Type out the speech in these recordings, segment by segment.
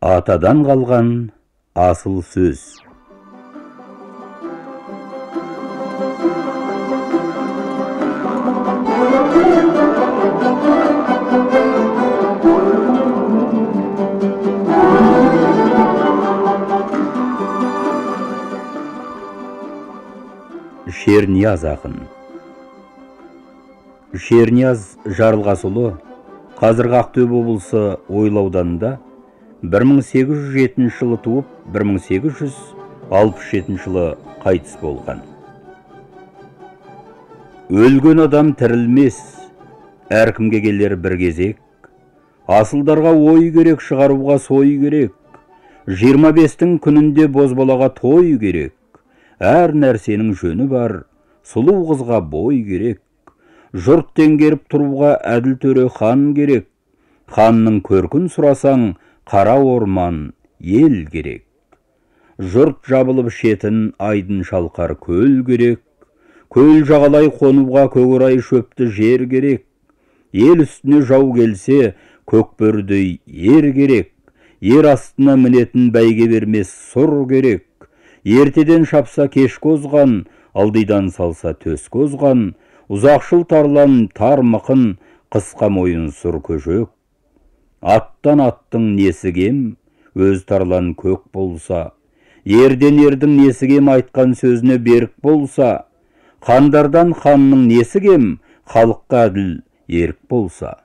Атадан қалған асыл сөз. Шернияз ақын. Шернияз Жарылғасұлы қазіргі Ақтөбе облысы Ойыл ауданында 1807 жылы туып, 1867 жылы қайтыс болған. Өлген адам тірілмес, әркімге келер бір кезек. Асылдарға ой керек, шығаруға сой керек. 25-тің күнінде бозбалаға той керек. Әр нәрсенің жөні бар, сұлу қызға бой керек. Жұрт теңгеріп тұруға әділ төре хан керек. Ханның көркін сұрасаң, қара орман ел керек. Жұрт жабылып шетін айдын шалқар көл керек. Көл жағалай қонуға көгірай шөпті жер керек. Ел үстіне жау келсе, көкбөрдей ер керек. Ер астына мінетін бәйге бермес сұр керек. Ертеден шапса кеш қозған, алдыдан салса төс қозған. Ұзақшыл тарлан тар мықын, қысқа мойын сұр көжек. Аттан аттың несі кем, өз тарлан көк болса. Ерден ердің несі кем, айтқан сөзіне берік болса. Хандардан ханның несі кем, халыққа әділ ерік болса.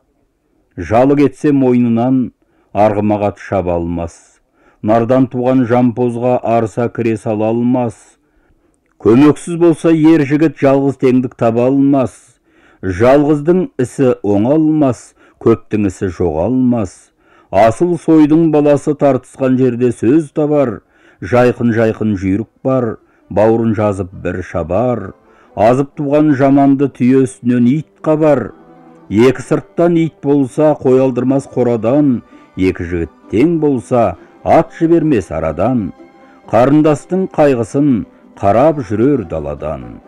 Жалы кетсе мойнынан, арғымағат шаба алмас. Нардан туған жампозға арса кіре сала алмас. Көмексіз болса ер жігіт жалғыз теңдік таба алмас. Жалғыздың ісі оңалмас, көптің ісі жоғалмас. Асыл сойдың баласы тартысқан жерде сөз табар. Жайқын-жайқын жүйрік бар, бауырын жазып бір шабар. Азып туған жаманды түйе үстінен ит қабар. Екі сырттан ит болса, қой алдырмас қорадан. Екі жігіт тең болса, ат жібермес арадан. Қарындастың қайғысын қарап жүрер даладан.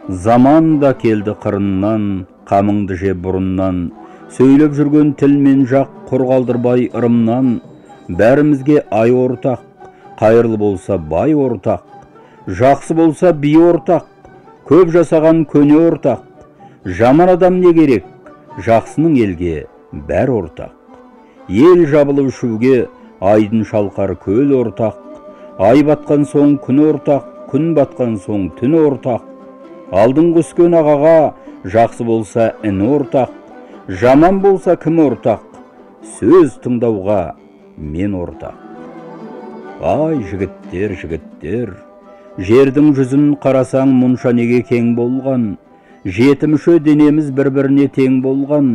Заман да келді қырыннан, қамыңды же бұрыннан. Сөйлеп жүрген тілмен жақ, құр қалдырбай ырымнан. Бәрімізге ай ортақ, қайырлы болса бай ортақ. Жақсы болса би ортақ, көп жасаған көне ортақ. Жаман адам не керек, жақсының елге бәр ортақ. Ел жабылып үшуге, айдын шалқар көл ортақ. Ай батқан соң күн ортақ, күн батқан соң түн ортақ. Алдың өскен ағаға, жақсы болса іні ортақ. Жаман болса кім ортақ, сөз тыңдауға мен ортақ. Ай жігіттер, жігіттер, жердің жүзін қарасаң мұнша неге кең болған. Жеті мүше денеміз бір-біріне тең болған.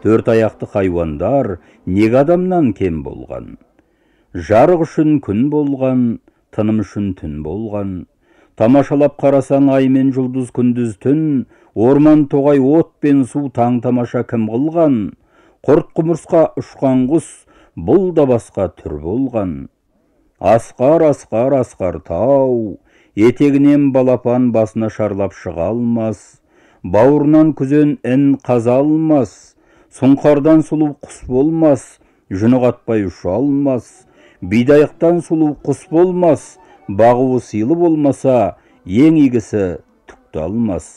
Төрт аяқты хайуандар неге адамнан кем болған. Жарық үшін күн болған, тыным үшін түн болған. Тамашалап қарасаң ай мен жұлдыз күндіз түн. Орман тоғай от пен су таң тамаша кім қылған. Құрт құмырсқа ұшқан құс, бұл да басқа түр болған. Асқар, асқар, асқар тау, етегінен балапан басына шарлап шыға алмас. Бауырынан күзен ін қаза алмас. Сұңқардан сұлу құс болмас, жүні қатпай ұша алмас. Бидайықтан сұлу құс болмас, бағуы сыйлы болмаса, ең игісі түкті алмас.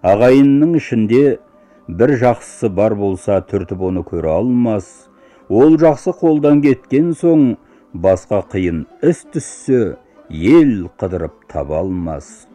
Ағайынның ішінде бір жақсысы бар болса, түртіп оны көре алмас. Ол жақсы қолдан кеткен соң, басқа қиын іс түссе, ел қыдырып таба алмас.